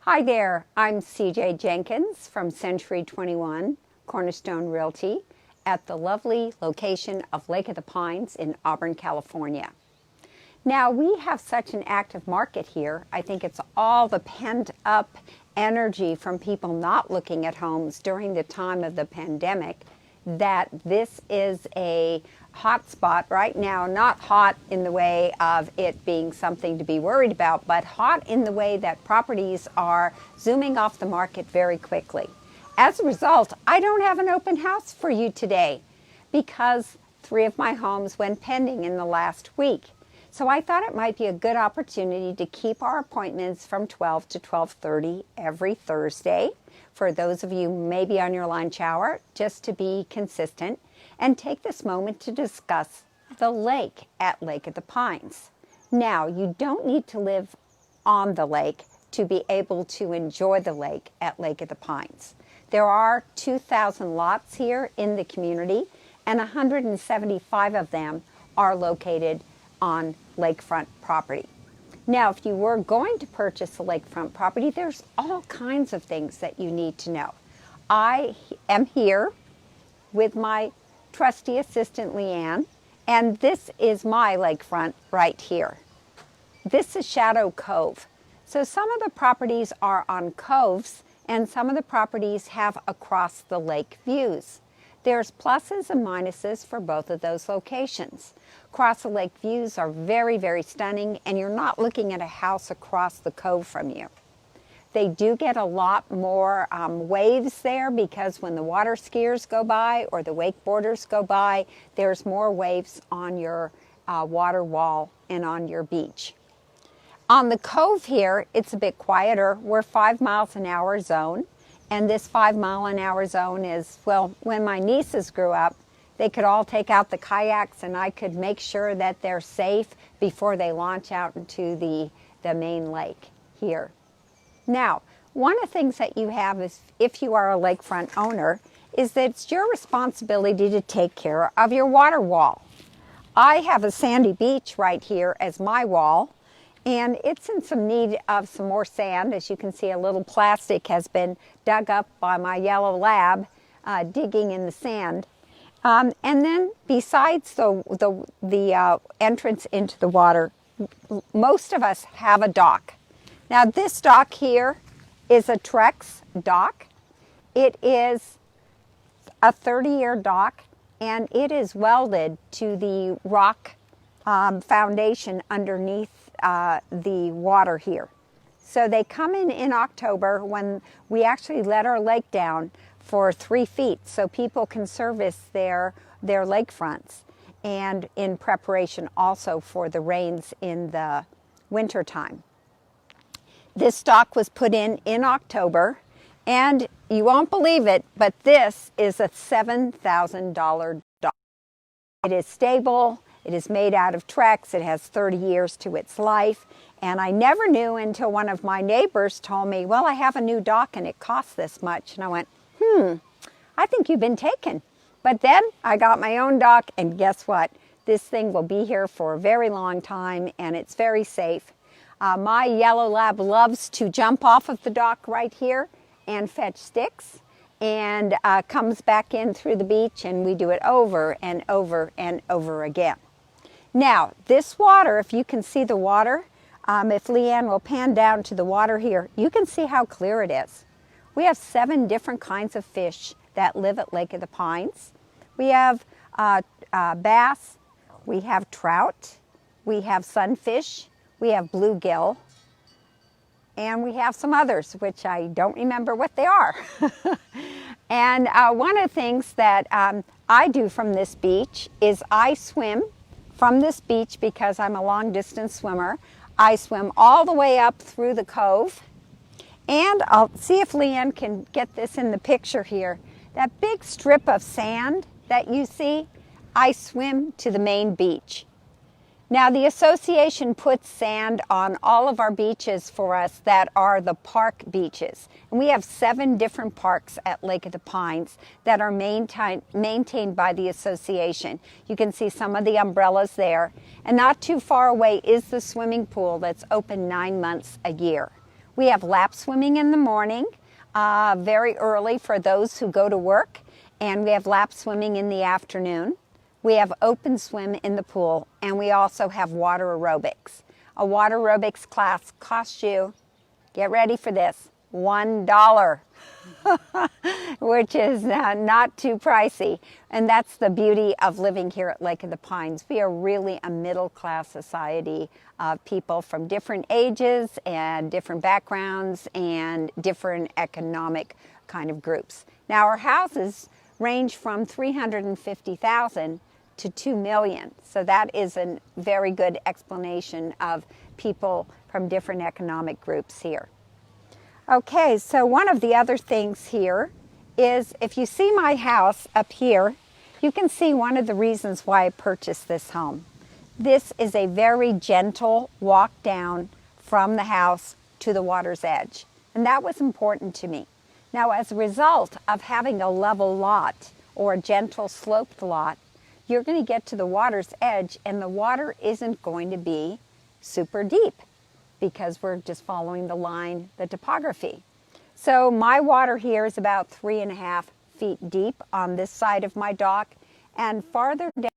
Hi there, I'm CJ Jenkins from Century 21 Cornerstone Realty at the lovely location of Lake of the Pines in Auburn, California. Now, we have such an active market here. I think it's all the pent-up energy from people not looking at homes during the time of the pandemic that this is a hot spot right now. Not hot in the way of it being something to be worried about, but hot in the way that properties are zooming off the market very quickly. As a result, I don't have an open house for you today because 3 of my homes went pending in the last week. So I thought it might be a good opportunity to keep our appointments from 12 to 12:30 every Thursday. For those of you maybe on your lunch hour, just to be consistent, and take this moment to discuss the lake at Lake of the Pines. Now, you don't need to live on the lake to be able to enjoy the lake at Lake of the Pines. There are 2,000 lots here in the community, and 175 of them are located on lakefront property. Now, if you were going to purchase a lakefront property, there's all kinds of things that you need to know. I am here with my trusty assistant, Leanne, and this is my lakefront right here. This is Shadow Cove. So some of the properties are on coves, and some of the properties have across the lake views. There's pluses and minuses for both of those locations. Across the lake views are very, very stunning, and you're not looking at a house across the cove from you. They do get a lot more waves there because when the water skiers go by or the wakeboarders go by, there's more waves on your water wall and on your beach. On the cove here, it's a bit quieter. We're 5 miles an hour zone. And this 5 mile an hour zone is, well, when my nieces grew up, they could all take out the kayaks and I could make sure that they're safe before they launch out into the main lake here. Now, one of the things that you have is, if you are a lakefront owner, is that it's your responsibility to take care of your water wall. I have a sandy beach right here as my wall, and it's in some need of some more sand. As you can see, a little plastic has been dug up by my yellow lab digging in the sand. And then besides the entrance into the water, most of us have a dock. Now this dock here is a Trex dock. It is a 30-year dock, and it is welded to the rock foundation underneath the water here. So they come in October when we actually let our lake down for 3 feet so people can service their lakefronts, and in preparation also for the rains in the winter time. This dock was put in October, and you won't believe it, but this is a $7,000 dock. It is stable. It is made out of Trex. It has 30 years to its life. And I never knew until one of my neighbors told me, well, I have a new dock and it costs this much. And I went, I think you've been taken. But then I got my own dock, and guess what? This thing will be here for a very long time, and it's very safe. My yellow lab loves to jump off of the dock right here and fetch sticks, and comes back in through the beach, and we do it over and over and over again. Now, this water, if you can see the water, if Leanne will pan down to the water here, you can see how clear it is. We have 7 different kinds of fish that live at Lake of the Pines. We have bass, we have trout, we have sunfish, we have bluegill, and we have some others, which I don't remember what they are. And one of the things that I do from this beach is I swim from this beach because I'm a long-distance swimmer. I swim all the way up through the cove, and I'll see if Leanne can get this in the picture here. That big strip of sand that you see, I swim to the main beach. Now, the association puts sand on all of our beaches for us that are the park beaches. And we have 7 different parks at Lake of the Pines that are maintained by the association. You can see some of the umbrellas there. And not too far away is the swimming pool that's open 9 months a year. We have lap swimming in the morning, very early for those who go to work, and we have lap swimming in the afternoon. We have open swim in the pool, and we also have water aerobics. A water aerobics class costs you, get ready for this, $1, which is not too pricey. And that's the beauty of living here at Lake of the Pines. We are really a middle-class society of people from different ages and different backgrounds and different economic kind of groups. Now, our houses range from $350,000 to $2 million. So that is a very good explanation of people from different economic groups here. Okay, so one of the other things here is if you see my house up here, you can see one of the reasons why I purchased this home. This is a very gentle walk down from the house to the water's edge, and that was important to me. Now, as a result of having a level lot or a gentle sloped lot, you're going to get to the water's edge and the water isn't going to be super deep because we're just following the line, the topography. So my water here is about 3.5 feet deep on this side of my dock, and farther down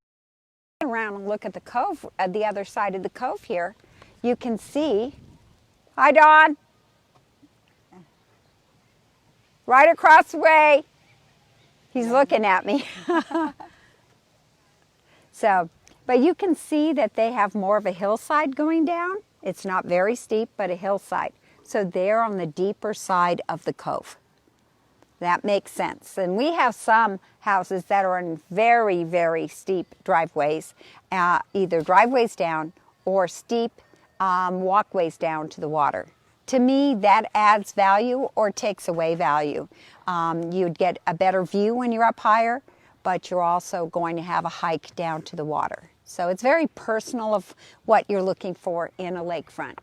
around and look at the cove, at the other side of the cove here, you can see, hi Don, right across the way, he's looking at me. So, but you can see that they have more of a hillside going down. It's not very steep, but a hillside. So they're on the deeper side of the cove. That makes sense. And we have some houses that are in very, very steep driveways, either driveways down or steep walkways down to the water. To me, that adds value or takes away value. You'd get a better view when you're up higher, but you're also going to have a hike down to the water. So it's very personal of what you're looking for in a lakefront.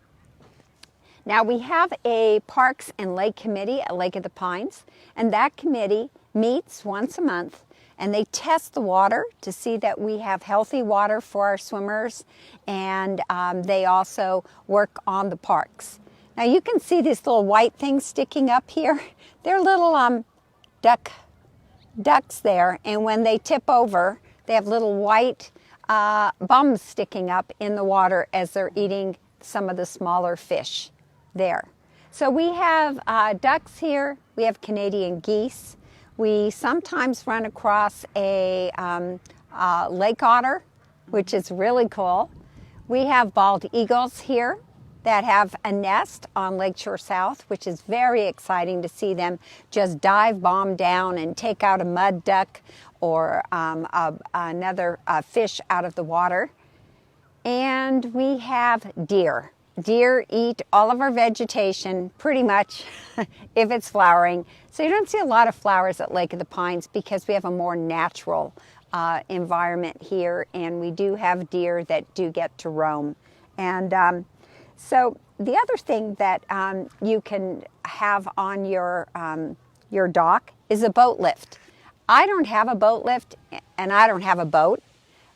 Now we have a Parks and Lake Committee at Lake of the Pines, and that committee meets once a month and they test the water to see that we have healthy water for our swimmers, and they also work on the parks. Now you can see these little white things sticking up here. They're little ducks there, and when they tip over, they have little white bums sticking up in the water as they're eating some of the smaller fish there. So we have ducks here, we have Canadian geese. We sometimes run across a lake otter, which is really cool. We have bald eagles here that have a nest on Lakeshore South, which is very exciting to see them just dive bomb down and take out a mud duck or another fish out of the water. And we have deer. Deer eat all of our vegetation pretty much if it's flowering. So you don't see a lot of flowers at Lake of the Pines because we have a more natural environment here, and we do have deer that do get to roam. And so the other thing that you can have on your dock is a boat lift. I don't have a boat lift and I don't have a boat,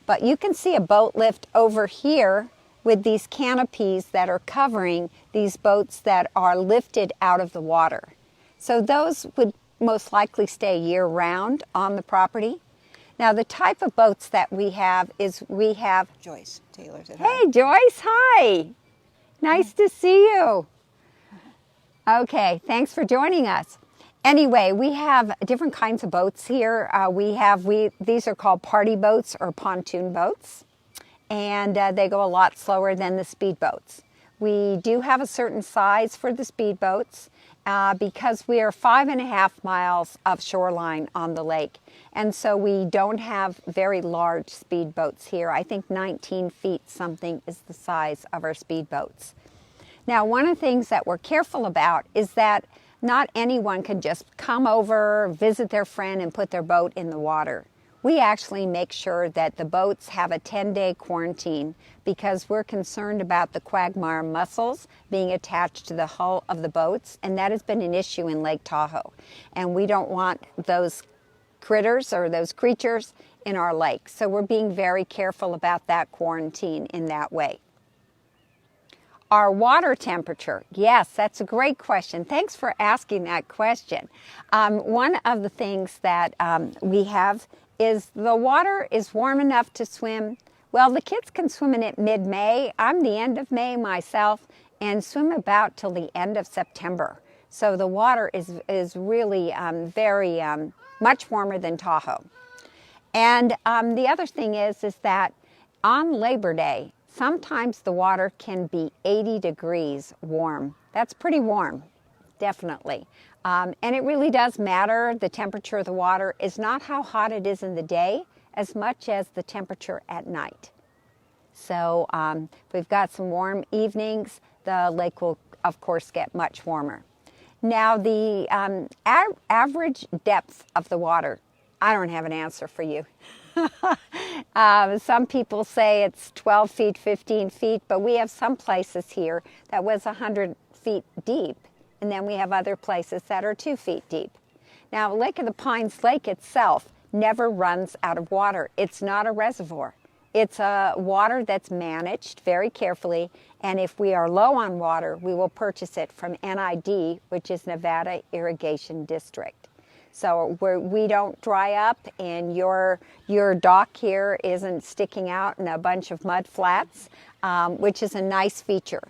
but you can see a boat lift over here with these canopies that are covering these boats that are lifted out of the water. So those would most likely stay year-round on the property. Now the type of boats that we have is Joyce Taylor said hi. Hey Joyce, hi. Nice to see you. Okay, thanks for joining us. Anyway, we have different kinds of boats here. These are called party boats or pontoon boats, and they go a lot slower than the speedboats. We do have a certain size for the speedboats because we are 5.5 miles of shoreline on the lake, and so we don't have very large speedboats here. I think 19 feet something is the size of our speedboats. Now, one of the things that we're careful about is that not anyone can just come over, visit their friend, and put their boat in the water. We actually make sure that the boats have a 10-day quarantine because we're concerned about the quagmire mussels being attached to the hull of the boats, and that has been an issue in Lake Tahoe. And we don't want those critters or those creatures in our lake. So we're being very careful about that quarantine in that way. Our water temperature. Yes, that's a great question. Thanks for asking that question. One of the things that we have is the water is warm enough to swim. Well, the kids can swim in it mid-May. I'm the end of May myself and swim about till the end of September. So the water is really very much warmer than Tahoe. And the other thing is that on Labor Day, sometimes the water can be 80 degrees warm. That's pretty warm, definitely. And it really does matter. The temperature of the water is not how hot it is in the day as much as the temperature at night. So if we've got some warm evenings, the lake will, of course, get much warmer. Now, the average depth of the water, I don't have an answer for you. Some people say it's 12 feet, 15 feet, but we have some places here that was 100 feet deep, and then we have other places that are 2 feet deep. Now, Lake of the Pines Lake itself never runs out of water. It's not a reservoir. It's a water that's managed very carefully, and if we are low on water, we will purchase it from NID, which is Nevada Irrigation District. So we don't dry up, and your dock here isn't sticking out in a bunch of mud flats, which is a nice feature.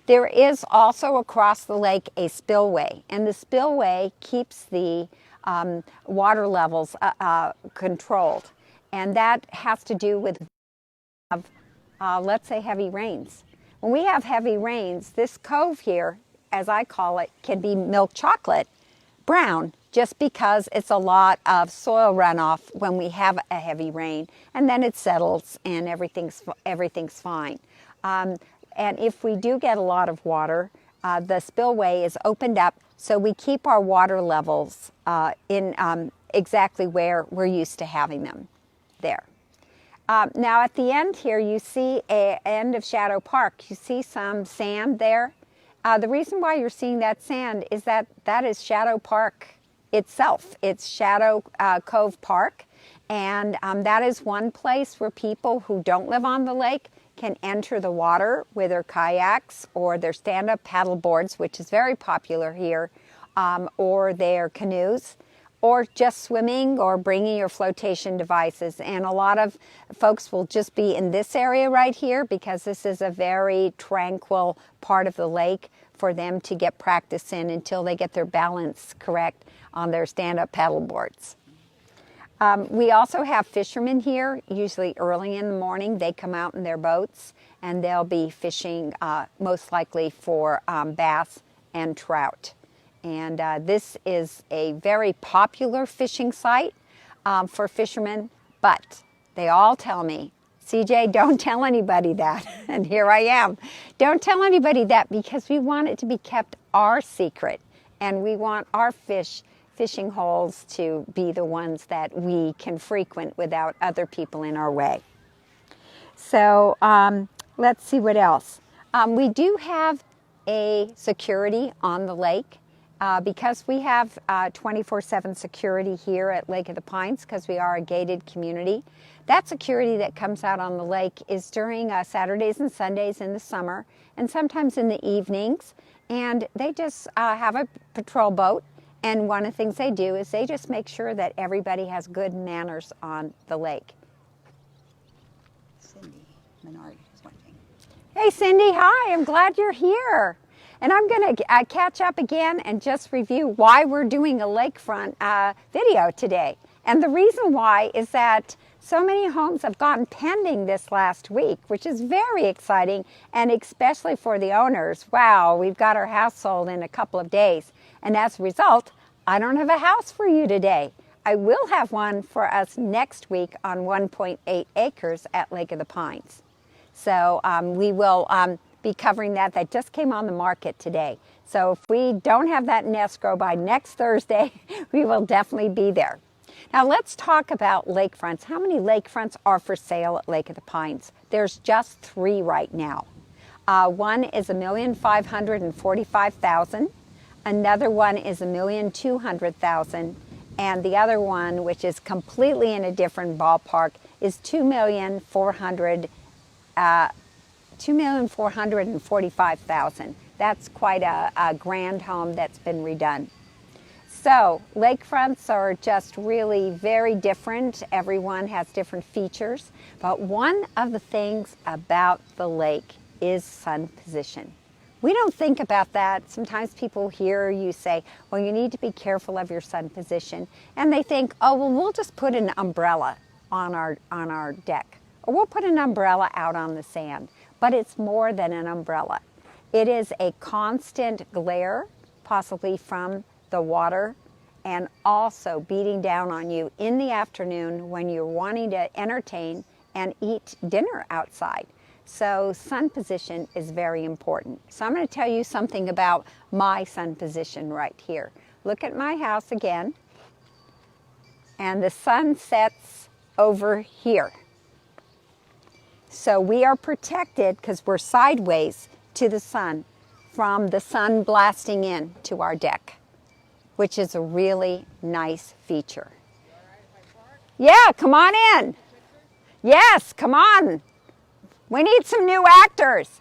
There is also across the lake a spillway, and the spillway keeps the water levels controlled, and that has to do with let's say heavy rains. When we have heavy rains, this cove here, as I call it, can be milk chocolate brown, just because it's a lot of soil runoff when we have a heavy rain, and then it settles and everything's fine. And if we do get a lot of water, the spillway is opened up, so we keep our water levels in exactly where we're used to having them there. Now at the end here, you see an end of Shadow Park. You see some sand there. The reason why you're seeing that sand is that is Shadow Park itself. It's Shadow Cove Park, and that is one place where people who don't live on the lake can enter the water with their kayaks or their stand-up paddle boards, which is very popular here, or their canoes, or just swimming or bringing your flotation devices. And a lot of folks will just be in this area right here because this is a very tranquil part of the lake for them to get practice in until they get their balance correct on their stand-up paddle boards. We also have fishermen here, usually early in the morning. They come out in their boats and they'll be fishing most likely for bass and trout. And this is a very popular fishing site for fishermen, but they all tell me, CJ, don't tell anybody that. And here I am. Don't tell anybody that because we want it to be kept our secret, and we want our fishing holes to be the ones that we can frequent without other people in our way. So let's see what else. We do have a security on the lake. Because we have 24/7 security here at Lake of the Pines, because we are a gated community, that security that comes out on the lake is during Saturdays and Sundays in the summer, and sometimes in the evenings. And they just have a patrol boat, and one of the things they do is they just make sure that everybody has good manners on the lake. Cindy Menard is one thing. Hey Cindy, hi, I'm glad you're here. And I'm going to catch up again and just review why we're doing a lakefront video today. And the reason why is that so many homes have gotten pending this last week, which is very exciting, and especially for the owners. Wow, we've got our house sold in a couple of days. And as a result, I don't have a house for you today. I will have one for us next week on 1.8 acres at Lake of the Pines. So we will be covering that. That just came on the market today. So if we don't have that in escrow by next Thursday, we will definitely be there. Now let's talk about lakefronts. How many lakefronts are for sale at Lake of the Pines? There's just 3 right now. One is $1,545,000. Another one is $1,200,000. And the other one, which is completely in a different ballpark, is $2,400,000. $2,445,000. That's quite a grand home that's been redone. So lakefronts are just really very different. Everyone has different features. But one of the things about the lake is sun position. We don't think about that. Sometimes people hear you say, well, you need to be careful of your sun position. And they think, oh, well, we'll just put an umbrella on our deck. Or we'll put an umbrella out on the sand. But it's more than an umbrella. It is a constant glare, possibly from the water, and also beating down on you in the afternoon when you're wanting to entertain and eat dinner outside. So sun position is very important. So I'm going to tell you something about my sun position right here. Look at my house again, and the sun sets over here. So we are protected because we're sideways to the sun from the sun blasting in to our deck, which is a really nice feature. Yeah, come on in. Yes, come on. We need some new actors.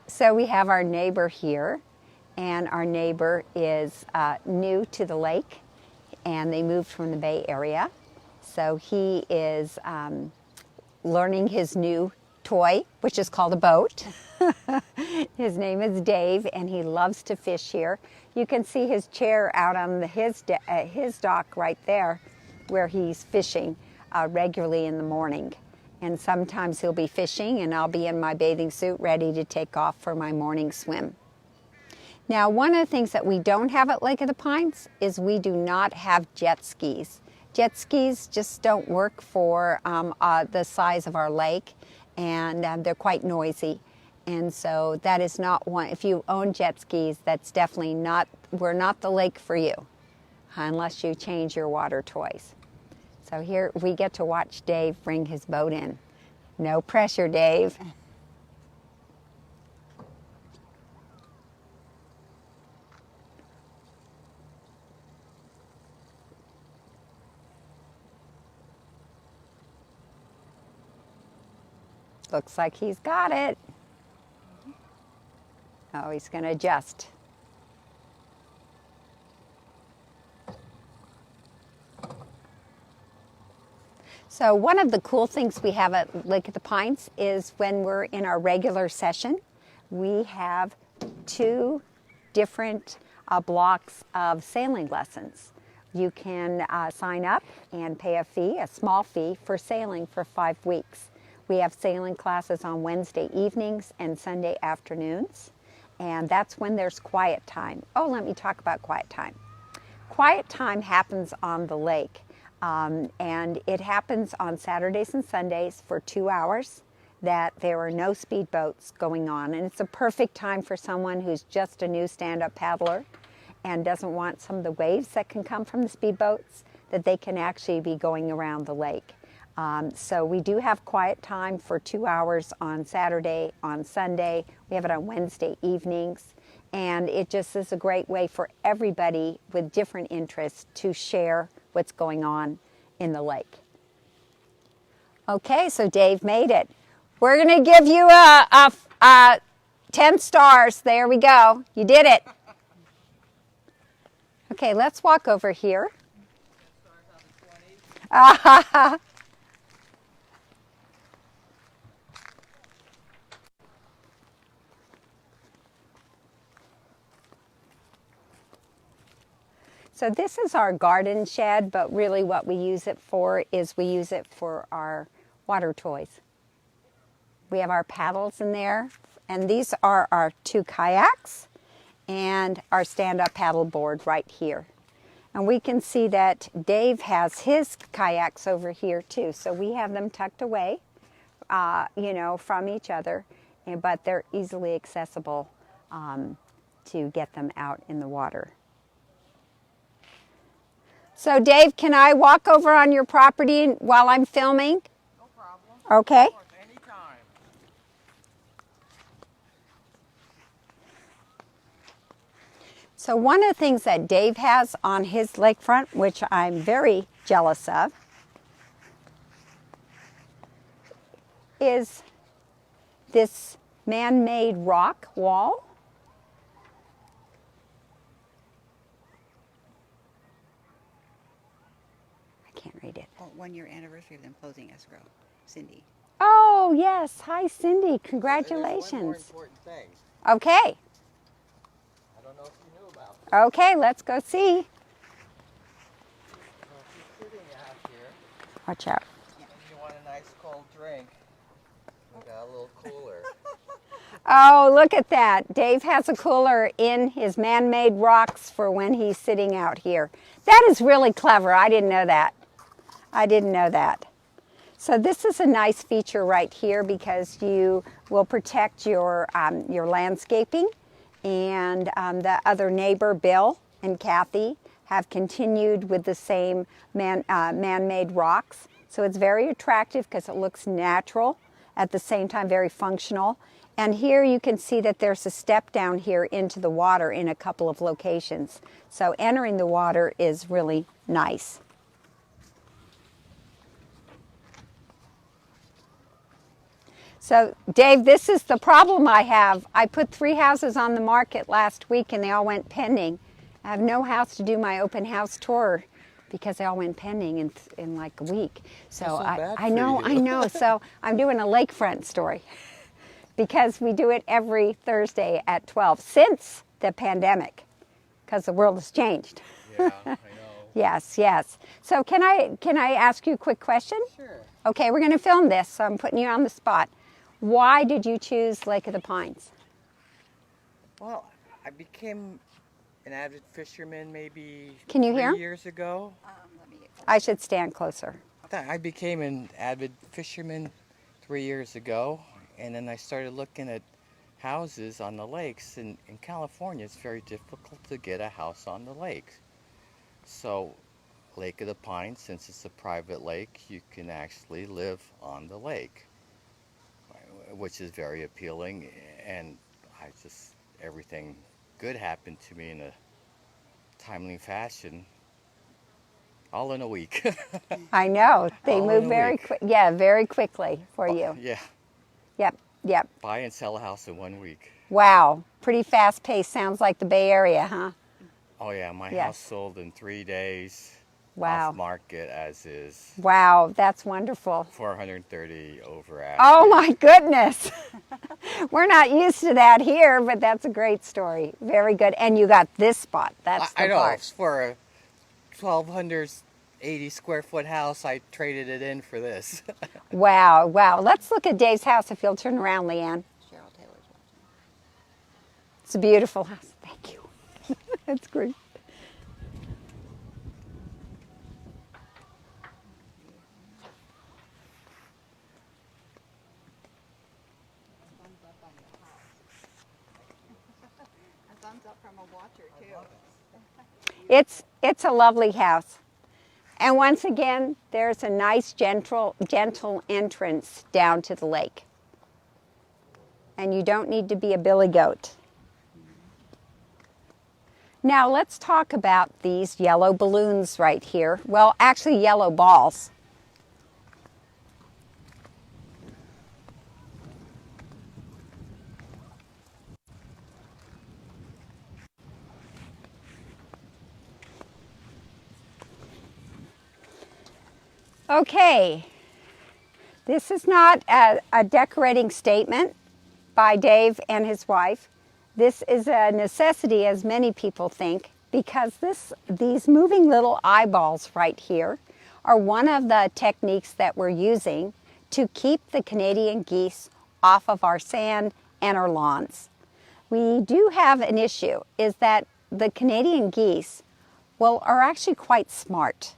So we have our neighbor here, and our neighbor is new to the lake, and they moved from the Bay Area. So he is learning his new toy, which is called a boat. His name is Dave, and he loves to fish here. You can see his chair out on his dock right there, where he's fishing regularly in the morning. And sometimes he'll be fishing, and I'll be in my bathing suit ready to take off for my morning swim. Now, one of the things that we don't have at Lake of the Pines is we do not have jet skis. Jet skis just don't work for the size of our lake, and they're quite noisy. And so that is not one. If you own jet skis, that's definitely not, we're not the lake for you, unless you change your water toys. So here we get to watch Dave bring his boat in. No pressure, Dave. Looks like he's got it. Oh, he's going to adjust. So one of the cool things we have at Lake of the Pines is when we're in our regular session, we have 2 different blocks of sailing lessons. You can sign up and pay a fee, a small fee, for sailing for 5 weeks. We have sailing classes on Wednesday evenings and Sunday afternoons, and that's when there's quiet time. Oh, let me talk about quiet time. Quiet time happens on the lake, and it happens on Saturdays and Sundays for 2 hours that there are no speedboats going on, and it's a perfect time for someone who's just a new stand-up paddler and doesn't want some of the waves that can come from the speedboats, that they can actually be going around the lake. So we do have quiet time for 2 hours on Saturday, on Sunday. We have it on Wednesday evenings. And it just is a great way for everybody with different interests to share what's going on in the lake. Okay, so Dave made it. We're going to give you a 10 stars. There we go. You did it. Okay, let's walk over here. 10 stars out of 20. So this is our garden shed, but really what we use it for is we use it for our water toys. We have our paddles in there, and these are our 2 kayaks and our stand-up paddle board right here. And we can see that Dave has his kayaks over here too, so we have them tucked away, from each other, but they're easily accessible to get them out in the water. So Dave, can I walk over on your property while I'm filming? No problem. Okay. Of course, anytime. So one of the things that Dave has on his lakefront, which I'm very jealous of, is this man-made rock wall. I can't read it. Oh, 1-year anniversary of them closing escrow. Cindy. Oh, yes. Hi, Cindy. There's one more Congratulations. important thing. Okay. I don't know if you knew about this. Okay, let's go see. So if you're sitting out here Watch out. and you want a nice cold drink, we got a little cooler. Oh, look at that. Dave has a cooler in his man-made rocks for when he's sitting out here. That is really clever. I didn't know that. I didn't know that. So this is a nice feature right here because you will protect your landscaping. And the other neighbor, Bill and Kathy, have continued with the same man-made rocks. So it's very attractive because it looks natural, at the same time very functional. And here you can see that there's a step down here into the water in a couple of locations. So entering the water is really nice. So Dave, this is the problem I have. I put 3 houses on the market last week and they all went pending. I have no house to do my open house tour because they all went pending in like a week. So I know. So I'm doing a lakefront story because we do it every Thursday at 12 since the pandemic because the world has changed. Yeah, I know. Yes, yes. So can I ask you a quick question? Sure. Okay, we're going to film this, so I'm putting you on the spot. Why did you choose Lake of the Pines? Well, I became an avid fisherman maybe Can you 3 hear? years ago. Let me get I should stand closer. I became an avid fisherman 3 years ago, and then I started looking at houses on the lakes. In California, it's very difficult to get a house on the lake. So Lake of the Pines, since it's a private lake, you can actually live on the lake, which is very appealing. And everything good happened to me in a timely fashion, all in a week. I know. They All in move a very week. quick. Yeah, very quickly for you. Yeah, Yep, yep. buy and sell a house in 1 week. Wow. Pretty fast paced. Sounds like the Bay Area, huh? Oh yeah, my Yes. house sold in 3 days. Wow. Off market as is. Wow, that's wonderful. 430 over asking. Oh my goodness. We're not used to that here, but that's a great story. Very good. And you got this spot. That's the I know, part. for a 1,280 square foot house, I traded it in for this. Wow, wow. Let's look at Dave's house if you'll turn around, Leanne. Cheryl Taylor's watching. It's a beautiful house. Thank you. That's great. Thumbs up on your house. A thumbs up from a watcher too. It's a lovely house. And once again, there's a nice gentle entrance down to the lake. And you don't need to be a billy goat. Now let's talk about these yellow balloons right here. Well, actually yellow balls. Okay, this is not a decorating statement by Dave and his wife. This is a necessity, as many people think, because these moving little eyeballs right here are one of the techniques that we're using to keep the Canadian geese off of our sand and our lawns. We do have an issue, is that the Canadian geese, are actually quite smart,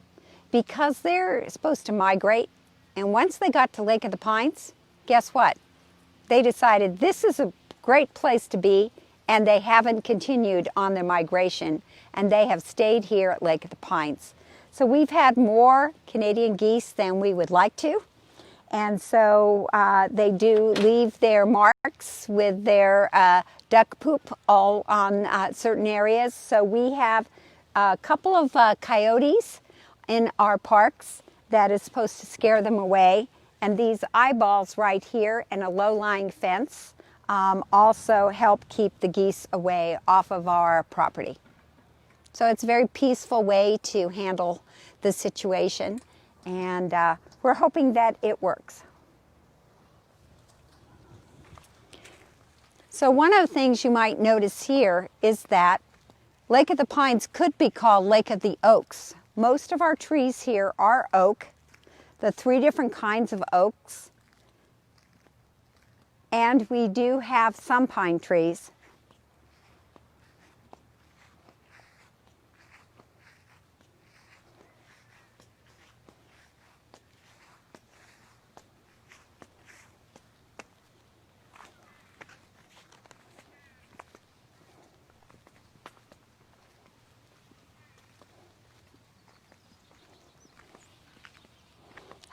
because they're supposed to migrate, and once they got to Lake of the Pines, guess what? They decided this is a great place to be, and they haven't continued on their migration, and they have stayed here at Lake of the Pines. So we've had more Canadian geese than we would like to, and so they do leave their marks with their duck poop all on certain areas. So we have a couple of coyotes in our parks that is supposed to scare them away, And these eyeballs right here and a low-lying fence also help keep the geese away off of our property. So it's a very peaceful way to handle the situation, and we're hoping that it works. So one of the things you might notice here is that Lake of the Pines could be called Lake of the Oaks. Most of our trees here are oak, the 3 different kinds of oaks, and we do have some pine trees.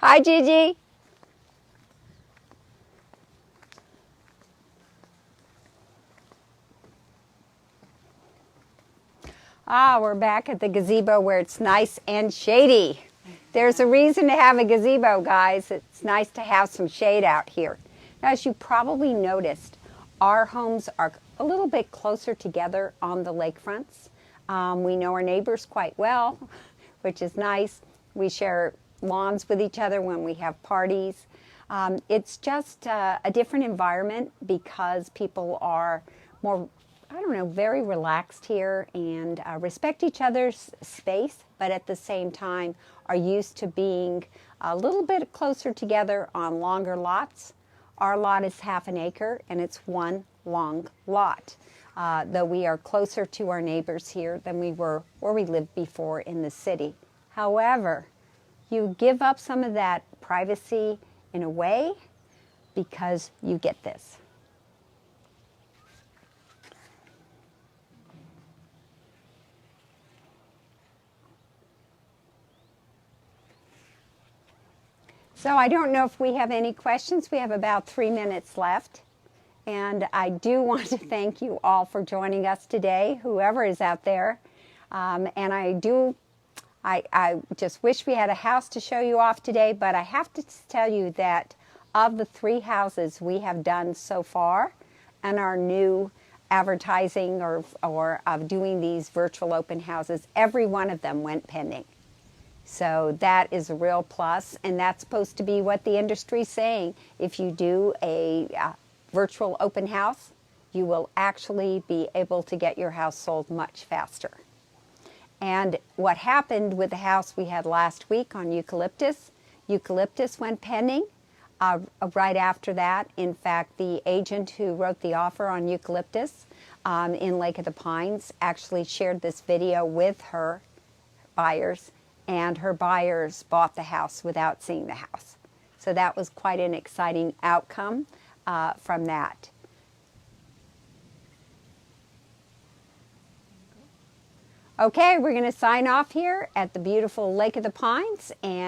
Hi, Gigi. We're back at the gazebo where it's nice and shady. There's a reason to have a gazebo, guys. It's nice to have some shade out here. Now, as you probably noticed, our homes are a little bit closer together on the lakefronts. We know our neighbors quite well, which is nice. We share lawns with each other when we have parties. It's just a different environment because people are more, very relaxed here and respect each other's space, but at the same time are used to being a little bit closer together on longer lots. Our lot is half an acre and it's one long lot. Though we are closer to our neighbors here than we were where we lived before in the city. However, you give up some of that privacy in a way because you get this. So I don't know if we have any questions. We have about 3 minutes left. And I do want to thank you all for joining us today, whoever is out there. And I just wish we had a house to show you off today, but I have to tell you that of the 3 houses we have done so far and our new advertising or of doing these virtual open houses, every one of them went pending. So that is a real plus, and that's supposed to be what the industry is saying. If you do a virtual open house, you will actually be able to get your house sold much faster. And what happened with the house we had last week on Eucalyptus went pending right after that. In fact, the agent who wrote the offer on Eucalyptus in Lake of the Pines actually shared this video with her buyers, and her buyers bought the house without seeing the house. So that was quite an exciting outcome from that. Okay, we're going to sign off here at the beautiful Lake of the Pines, and